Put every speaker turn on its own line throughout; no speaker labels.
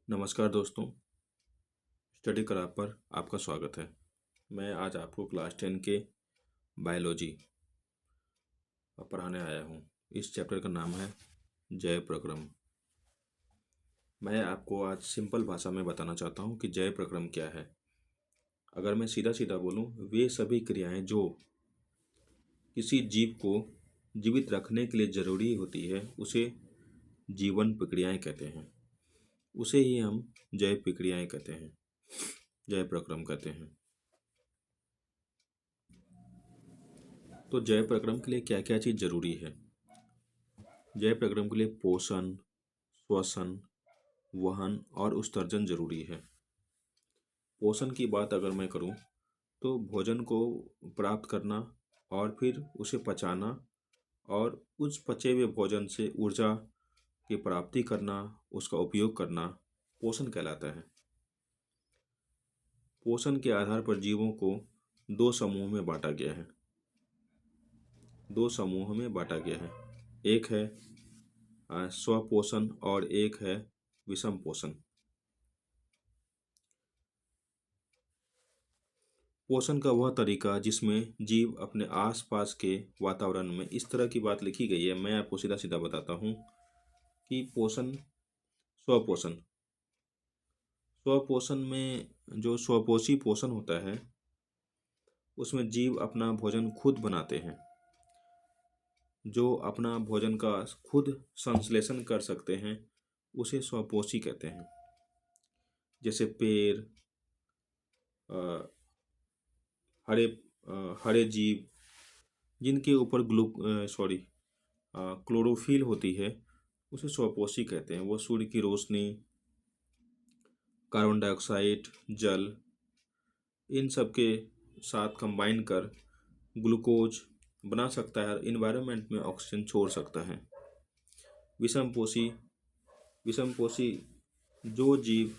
नमस्कार दोस्तों। Study club पर आपका स्वागत है। मैं आज आपको क्लास 10 के बायोलॉजी पढ़ाने आया हूँ। इस चैप्टर का नाम है जैव प्रक्रम। मैं आपको आज सिंपल भाषा में बताना चाहता हूँ कि जैव प्रक्रम क्या है। अगर मैं सीधा सीधा बोलूँ, वे सभी क्रियाएं जो किसी जीव को जीवित रखने के लिए ज़रूरी होती है उसे जीवन प्रक्रियाएं कहते हैं। उसे ही हम जैव प्रक्रियाएं कहते हैं, जैव प्रक्रम कहते हैं। तो जैव प्रक्रम के लिए क्या क्या चीज़ ज़रूरी है? जैव प्रक्रम के लिए पोषण, श्वसन, वहन और उत्सर्जन जरूरी है। पोषण की बात अगर मैं करूं तो भोजन को प्राप्त करना और फिर उसे पचाना और उस पचे हुए भोजन से ऊर्जा की प्राप्ति करना, उसका उपयोग करना पोषण कहलाता है। पोषण के आधार पर जीवों को दो समूह में बांटा गया है। एक है स्वपोषण और एक है विषम पोषण। पोषण का वह तरीका जिसमें जीव अपने आसपास के वातावरण में, इस तरह की बात लिखी गई है, मैं आपको सीधा सीधा बताता हूँ कि स्वपोषण स्वपोषण में जो स्वपोषी पोषण होता है उसमें जीव अपना भोजन खुद बनाते हैं। जो अपना भोजन का खुद संश्लेषण कर सकते हैं उसे स्वपोषी कहते हैं। जैसे पेड़, हरे हरे जीव जिनके ऊपर क्लोरोफिल होती है उसे स्वपोषी कहते हैं। वो सूर्य की रोशनी, कार्बन डाइऑक्साइड, जल, इन सब के साथ कंबाइन कर ग्लूकोज बना सकता है और इन्वायरमेंट में ऑक्सीजन छोड़ सकता है। विषमपोषी विषमपोषी जो जीव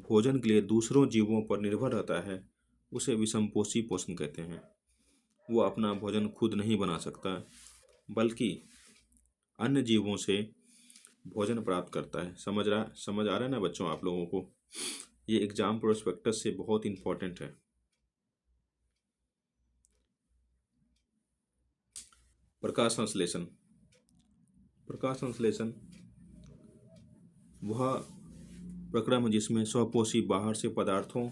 भोजन के लिए दूसरों जीवों पर निर्भर रहता है उसे विषमपोषी पोषण कहते हैं। वो अपना भोजन खुद नहीं बना सकता बल्कि अन्य जीवों से भोजन प्राप्त करता है। समझ आ रहा है ना बच्चों आप लोगों को? ये एग्जाम प्रोस्पेक्टस से बहुत इंपॉर्टेंट है। प्रकाश संश्लेषण वह प्रक्रम है जिसमें स्वपोषी बाहर से पदार्थों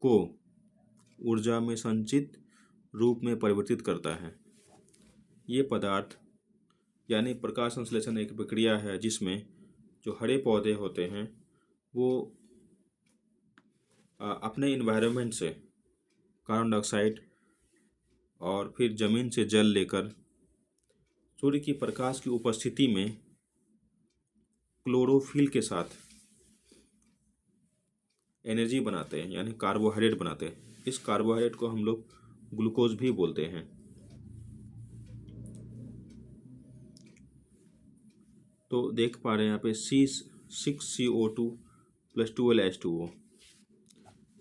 को ऊर्जा में संचित रूप में परिवर्तित करता है। ये पदार्थ यानी प्रकाश संश्लेषण एक प्रक्रिया है जिसमें जो हरे पौधे होते हैं वो अपने इन्वायरमेंट से कार्बन डाइऑक्साइड और फिर ज़मीन से जल लेकर सूर्य की प्रकाश की उपस्थिति में क्लोरोफिल के साथ एनर्जी बनाते हैं, यानी कार्बोहाइड्रेट बनाते हैं। इस कार्बोहाइड्रेट को हम लोग ग्लूकोज भी बोलते हैं। तो देख पा रहे हैं यहाँ पे C6CO2 + 12H2O,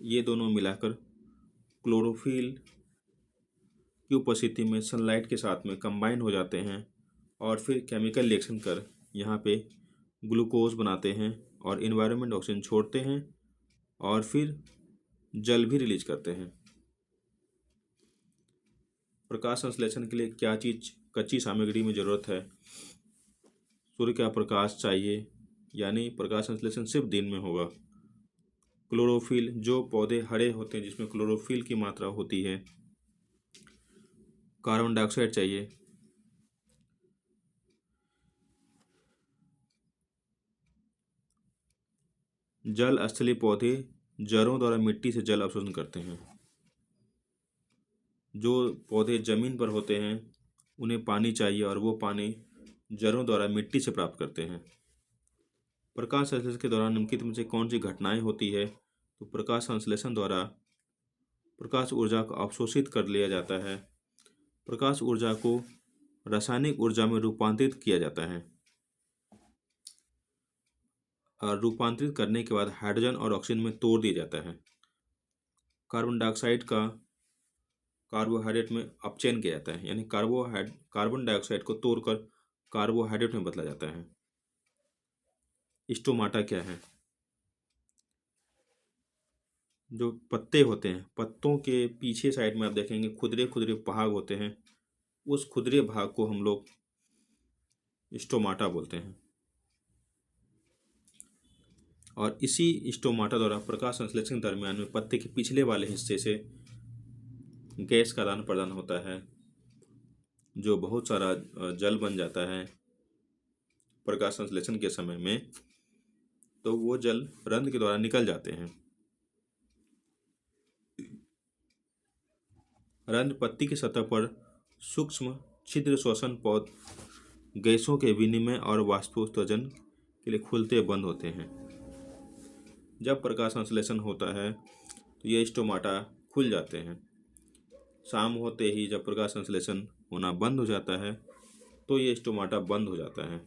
ये दोनों मिलाकर क्लोरोफिल की उपस्थिति में सनलाइट के साथ में कंबाइन हो जाते हैं और फिर केमिकल रिएक्शन कर यहाँ पे ग्लूकोज बनाते हैं और इन्वायरमेंट ऑक्सीजन छोड़ते हैं और फिर जल भी रिलीज करते हैं। प्रकाश संश्लेषण के लिए क्या चीज़ कच्ची सामग्री में ज़रूरत है? सूर्य का प्रकाश चाहिए, यानी प्रकाश संश्लेषण सिर्फ दिन में होगा। क्लोरोफिल, जो पौधे हरे होते हैं जिसमें क्लोरोफिल की मात्रा होती है। कार्बन डाइऑक्साइड चाहिए। जल स्थलीय पौधे जड़ों द्वारा मिट्टी से जल अवशोषण करते हैं। जो पौधे जमीन पर होते हैं उन्हें पानी चाहिए और वो पानी जड़ों द्वारा मिट्टी से प्राप्त करते हैं। प्रकाश संश्लेषण के दौरान निम्नलिखित में से कौन सी घटनाएं होती है? तो प्रकाश संश्लेषण द्वारा प्रकाश ऊर्जा को अवशोषित कर लिया जाता है। प्रकाश ऊर्जा को रासायनिक ऊर्जा में रूपांतरित किया जाता है और रूपांतरित करने के बाद हाइड्रोजन और ऑक्सीजन में तोड़ दिया जाता है। कार्बन डाइऑक्साइड का कार्बोहाइड्रेट में अपचयन किया जाता है, यानी कार्बन डाइऑक्साइड को तोड़कर कार्बोहाइड्रेट में बदला जाता है। स्टोमाटा क्या है? जो पत्ते होते हैं, पत्तों के पीछे साइड में आप देखेंगे खुदरे खुदरे भाग होते हैं, उस खुदरे भाग को हम लोग स्टोमाटा बोलते हैं। और इसी स्टोमाटा द्वारा प्रकाश संश्लेषण के दरमियान में पत्ते के पिछले वाले हिस्से से गैस का आदान प्रदान होता है, जो बहुत सारा जल बन जाता है प्रकाश संश्लेषण के समय में। तो वो जल रंध्र के द्वारा निकल जाते हैं। रंध्र पत्ती की सतह पर सूक्ष्म छिद्र श्वसन पौध गैसों के विनिमय और वाष्पोत्सर्जन के लिए खुलते बंद होते हैं। जब प्रकाश संश्लेषण होता है तो ये स्टोमाटा खुल जाते हैं। शाम होते ही जब प्रकाश संश्लेषण होना बंद हो जाता है तो ये स्टोमाटा बंद हो जाता है।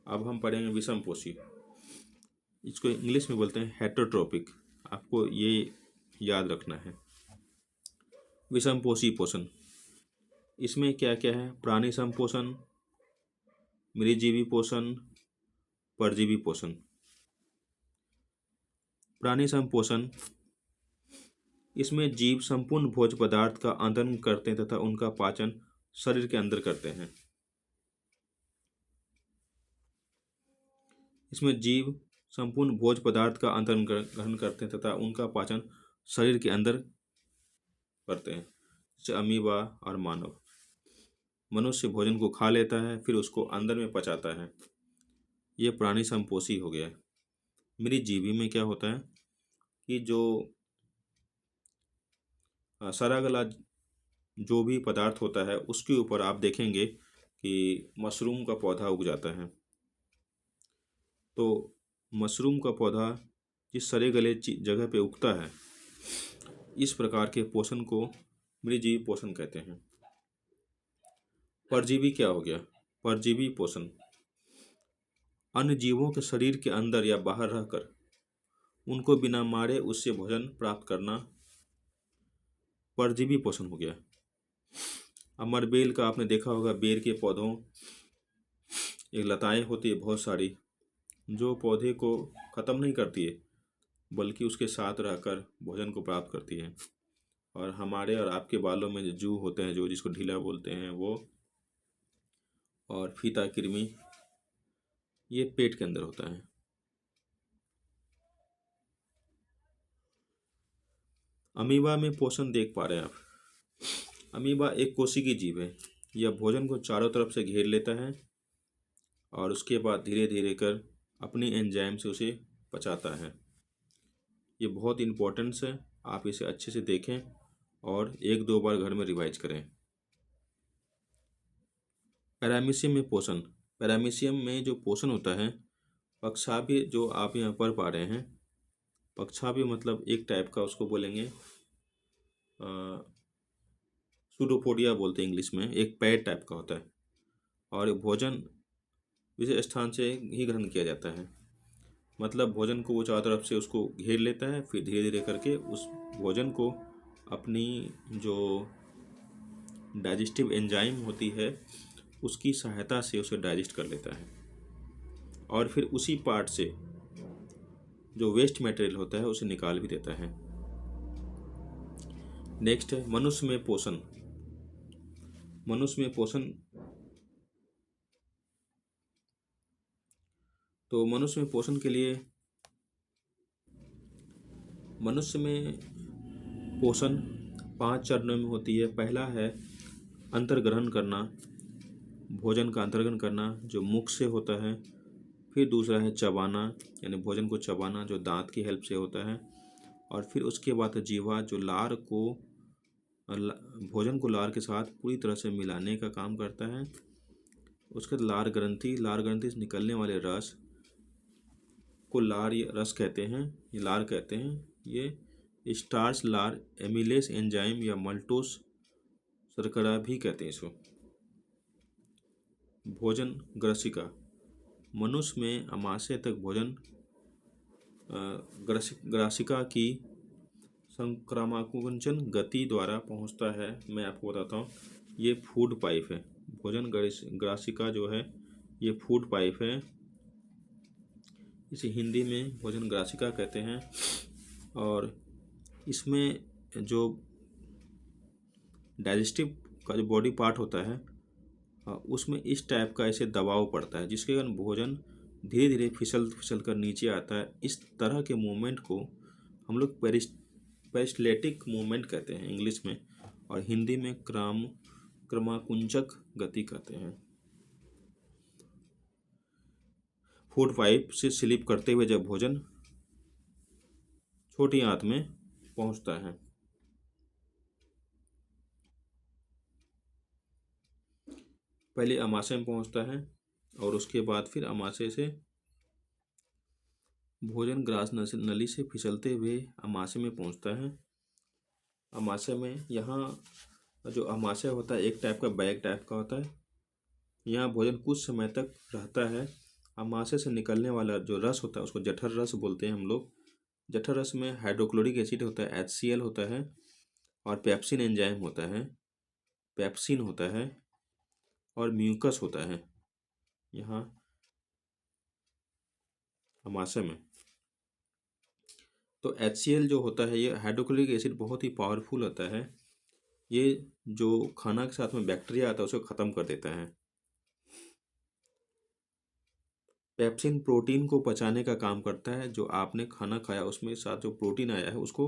अब हम पढ़ेंगे विषमपोषी। इसको इंग्लिश में बोलते हैं हेटरोट्रोपिक। आपको ये याद रखना है। विषमपोषी पोषण, इसमें क्या क्या है? प्राणी संपोषण, मृतजीवी पोषण, परजीवी पोषण। प्राणी संपोषण, इसमें जीव संपूर्ण भोज्य पदार्थ का आंतरण करते हैं तथा उनका पाचन शरीर के अंदर करते हैं। इसमें जीव संपूर्ण भोज्य पदार्थ का आंतरण ग्रहण करते हैं तथा उनका पाचन शरीर के अंदर करते हैं। जैसे अमीबा और मानव। मनुष्य भोजन को खा लेता है फिर उसको अंदर में पचाता है, ये प्राणी संपोषी हो गया। मृतजीवी में क्या होता है कि जो सड़ा गला जो भी पदार्थ होता है उसके ऊपर आप देखेंगे कि मशरूम का पौधा उग जाता है। तो मशरूम का पौधा जिस सड़े गले जगह पे उगता है, इस प्रकार के पोषण को मृतजीवी पोषण कहते हैं। परजीवी क्या हो गया? परजीवी पोषण, अन्य जीवों के शरीर के अंदर या बाहर रहकर उनको बिना मारे उससे भोजन प्राप्त करना परजीवी पोषण हो गया। अमरबेल का आपने देखा होगा, बेर के पौधों एक लताएं होती है बहुत सारी, जो पौधे को ख़त्म नहीं करती है बल्कि उसके साथ रहकर भोजन को प्राप्त करती है। और हमारे और आपके बालों में जो जू होते हैं, जो जिसको ढीला बोलते हैं, वो और फीता कृमि, ये पेट के अंदर होता है। अमीबा में पोषण देख पा रहे हैं आप। अमीबा एक कोशिकीय जीव है। यह भोजन को चारों तरफ से घेर लेता है और उसके बाद धीरे धीरे कर अपनी एंजाइम से उसे पचाता है। ये बहुत इम्पोर्टेंस है, आप इसे अच्छे से देखें और एक दो बार घर में रिवाइज करें। पैरामीशियम में पोषण, पैरामीशियम में जो पोषण होता है, पक्षाभ्य जो आप यहाँ पढ़ पा रहे हैं, पक्षाभ्य मतलब एक टाइप का उसको बोलेंगे सूडोपोडिया बोलते हैं इंग्लिश में, एक पैड टाइप का होता है और भोजन विशेष स्थान से ही ग्रहण किया जाता है। मतलब भोजन को वो चारों तरफ से उसको घेर लेता है, फिर धीरे धीरे करके उस भोजन को अपनी जो डाइजेस्टिव एंजाइम होती है उसकी सहायता से उसे डाइजेस्ट कर लेता है और फिर उसी पार्ट से जो वेस्ट मटेरियल होता है उसे निकाल भी देता है। नेक्स्ट है मनुष्य में पोषण। मनुष्य में पोषण, तो मनुष्य में पोषण के लिए मनुष्य में पोषण 5 चरणों में होती है। पहला है अंतर्ग्रहण करना, भोजन का अंतर्ग्रहण करना जो मुख से होता है। फिर दूसरा है चबाना, यानी भोजन को चबाना जो दांत की हेल्प से होता है। और फिर उसके बाद जीवा जो लार को भोजन को लार के साथ पूरी तरह से मिलाने का काम करता है। उसके बाद लार ग्रंथि, लार ग्रंथि से निकलने वाले रस को लार रस कहते हैं, ये लार कहते हैं। ये स्टार्च लार एमिलेस एंजाइम या मल्टोस शर्करा भी कहते हैं इसको। भोजन ग्रसिका, मनुष्य में अमाशय तक भोजन ग्रासिका की संक्रामकुंचन गति द्वारा पहुंचता है। मैं आपको बताता हूँ, ये फूड पाइप है। भोजन ग्रासिका जो है ये फूड पाइप है, इसे हिंदी में भोजन ग्रासिका कहते हैं। और इसमें जो डाइजेस्टिव का जो बॉडी पार्ट होता है उसमें इस टाइप का ऐसे दबाव पड़ता है जिसके कारण भोजन धीरे धीरे फिसल फिसल कर नीचे आता है। इस तरह के मूवमेंट को हम लोग पेरिस्टलेटिक मूवमेंट कहते हैं इंग्लिश में, और हिंदी में क्रमाकुंचक गति कहते हैं। फूड पाइप से स्लिप करते हुए जब भोजन छोटी आंत में पहुंचता है, पहले अमाशय में पहुंचता है और उसके बाद फिर अमाशय से भोजन ग्रास नली से फिसलते हुए अमाशय में पहुंचता है। अमाशय में यहाँ जो अमाशय होता है एक टाइप का बैग टाइप का होता है। यहाँ भोजन कुछ समय तक रहता है। अमाशय से निकलने वाला जो रस होता है उसको जठर रस बोलते हैं हम लोग। जठर रस में हाइड्रोक्लोरिक एसिड होता है, HCl होता है, और पेप्सिन एंजाइम होता है, पेप्सिन होता है, और म्यूकस होता है यहाँ अमाशय में। तो HCl जो होता है ये हाइड्रोक्लोरिक एसिड बहुत ही पावरफुल होता है। ये जो खाना के साथ में बैक्टीरिया आता है उसको ख़त्म कर देता है। पेप्सिन प्रोटीन को पचाने का काम करता है। जो आपने खाना खाया उसमें साथ जो प्रोटीन आया है उसको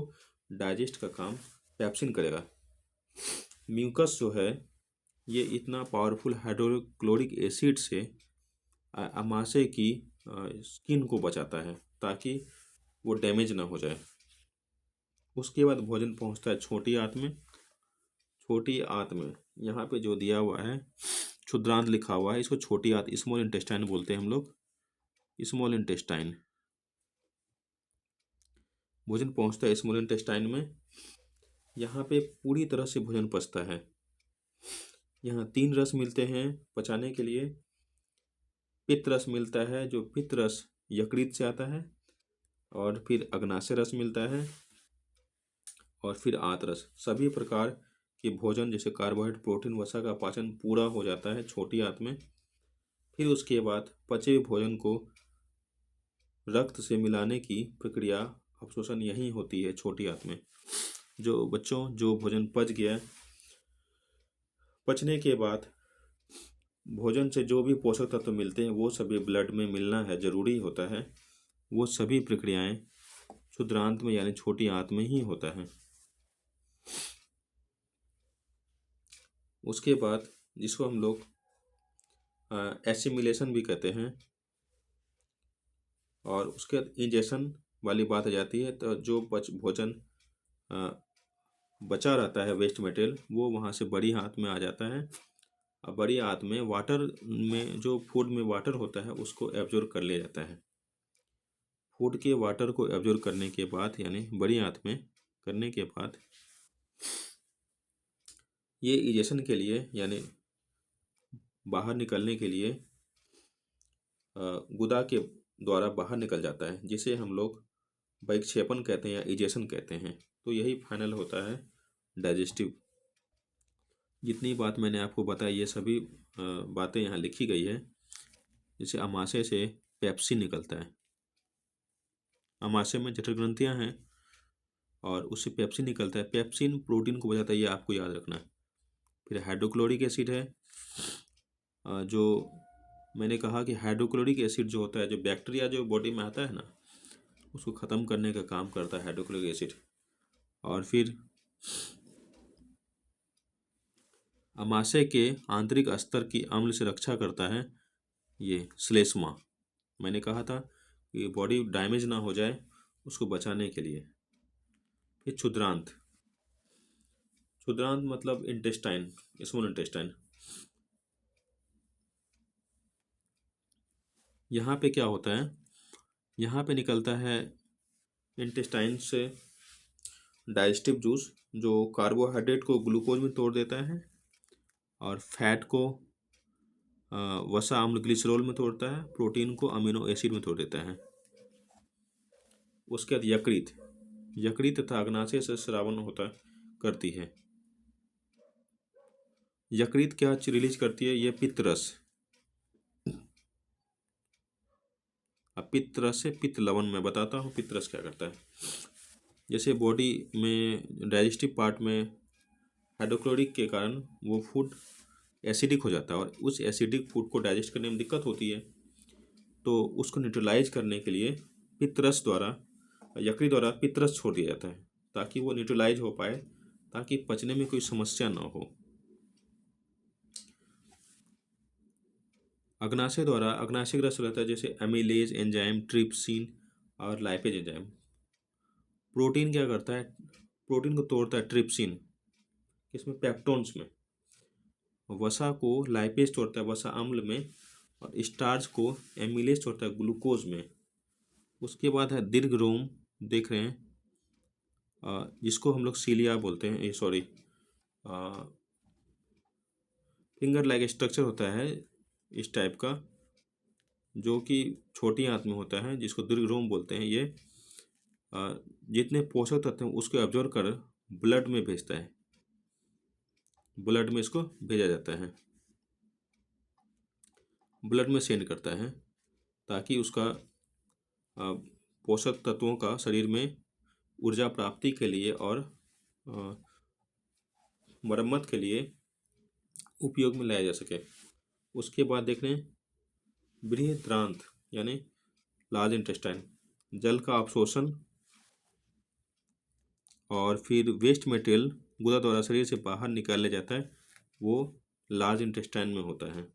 डाइजेस्ट का काम पेप्सिन करेगा। म्यूकस जो है ये इतना पावरफुल हाइड्रोक्लोरिक एसिड से अमाशय की स्किन को बचाता है ताकि वो डैमेज ना हो जाए। उसके बाद भोजन पहुंचता है छोटी आंत में। छोटी आंत में यहाँ पे जो दिया हुआ है क्षुद्रांत लिखा हुआ है, इसको छोटी आंत स्मॉल इंटेस्टाइन बोलते हैं हम लोग, स्मॉल इंटेस्टाइन। भोजन पहुंचता है स्मॉल इंटेस्टाइन में। यहाँ पे पूरी तरह से भोजन पचता है। यहाँ 3 रस मिलते हैं पचाने के लिए। पित्त रस मिलता है, जो पित्त रस यकृत से आता है, और फिर अग्नाशय रस मिलता है, और फिर आंत रस। सभी प्रकार के भोजन जैसे कार्बोहाइड्रेट, प्रोटीन, वसा का पाचन पूरा हो जाता है छोटी आंत में। फिर उसके बाद पचे हुए भोजन को रक्त से मिलाने की प्रक्रिया अवशोषण यही होती है छोटी आंत में। जो बच्चों जो भोजन पच गया, पचने के बाद भोजन से जो भी पोषक तत्व मिलते हैं वो सभी ब्लड में मिलना है, जरूरी होता है। वो सभी प्रक्रियाएं क्षुद्रांत में यानी छोटी आंत में ही होता है। उसके बाद जिसको हम लोग एसिमिलेशन भी कहते हैं, और उसके बाद इंजेशन वाली बात आ जाती है। तो जो भोजन बचा रहता है वेस्ट मटेरियल वो वहाँ से बड़ी आंत में आ जाता है, और बड़ी आंत में वाटर में जो फूड में वाटर होता है उसको एब्जॉर्ब कर लिया जाता है। फूड के वाटर को एब्जॉर्ब करने के बाद यानी बड़ी आंत में करने के बाद ये इजेशन के लिए यानी बाहर निकलने के लिए गुदा के द्वारा बाहर निकल जाता है, जिसे हम लोग विक्षेपण कहते हैं या इजेशन कहते हैं। तो यही फाइनल होता है डाइजेस्टिव। जितनी बात मैंने आपको बताई ये सभी बातें यहाँ लिखी गई है। जैसे अमाशय से पेप्सिन निकलता है, अमाशय में जठर ग्रंथियाँ हैं और उससे पेप्सिन निकलता है। पेप्सिन प्रोटीन को बचाता है, ये आपको याद रखना है। फिर हाइड्रोक्लोरिक एसिड है, जो मैंने कहा कि हाइड्रोक्लोरिक एसिड जो होता है, जो बैक्टीरिया जो बॉडी में आता है ना उसको ख़त्म करने का काम करता है हाइड्रोक्लोरिक एसिड। और फिर अमाशय के आंतरिक स्तर की अम्ल से रक्षा करता है ये श्लेष्मा। मैंने कहा था कि बॉडी डैमेज ना हो जाए उसको बचाने के लिए। फिर क्षुद्रांत, क्षुद्रांत मतलब इंटेस्टाइन, स्मॉल इंटेस्टाइन। यहाँ पे क्या होता है, यहाँ पे निकलता है इंटेस्टाइन से डाइजेस्टिव जूस, जो कार्बोहाइड्रेट को ग्लूकोज में तोड़ देता है और फैट को वसा अम्ल ग्लिसरॉल में तोड़ता है, प्रोटीन को अमीनो एसिड में तोड़ देता है। उसके बाद यकृत, यकृत तथा अग्नाशय से स्रावन होता करती है। यकृत क्या रिलीज करती है, ये पित्त रस। पित्तरस है, पित्त लवण। मैं बताता हूँ पित्तरस क्या करता है। जैसे बॉडी में डाइजेस्टिव पार्ट में हाइड्रोक्लोरिक के कारण वो फूड एसिडिक हो जाता है और उस एसिडिक फूड को डाइजेस्ट करने में दिक्कत होती है, तो उसको न्यूट्रलाइज करने के लिए पित्तरस द्वारा, यकृत द्वारा पित्तरस छोड़ दिया जाता है ताकि वो न्यूट्रलाइज हो पाए, ताकि पचने में कोई समस्या ना हो। अग्नाशय द्वारा अग्नाशय रस रहता है, जैसे एमिलेज एंजाइम, ट्रिप्सिन और लाइपेज एंजाइम। प्रोटीन क्या करता है, प्रोटीन को तोड़ता है ट्रिप्सिन, इसमें पेप्टोन्स में। वसा को लाइपेज तोड़ता है वसा अम्ल में, और स्टार्च को एमिलेज तोड़ता है ग्लूकोज में। उसके बाद है दीर्घ रोम, देख रहे हैं, जिसको हम लोग सीलिया बोलते हैं, सॉरी, फिंगर लाइक स्ट्रक्चर होता है इस टाइप का, जो कि छोटी आंत में होता है, जिसको दीर्घ रोम बोलते हैं। ये जितने पोषक तत्व हैं उसको एब्जॉर्ब कर ब्लड में भेजता है, ब्लड में इसको भेजा जाता है, ब्लड में सेंड करता है, ताकि उसका पोषक तत्वों का शरीर में ऊर्जा प्राप्ति के लिए और मरम्मत के लिए उपयोग में लाया जा सके। उसके बाद देख लें बृहदान्त्र यानी लार्ज इंटेस्टाइन, जल का अवशोषण और फिर वेस्ट मटेरियल गुदा द्वारा शरीर से बाहर निकाला जाता है, वो लार्ज इंटेस्टाइन में होता है।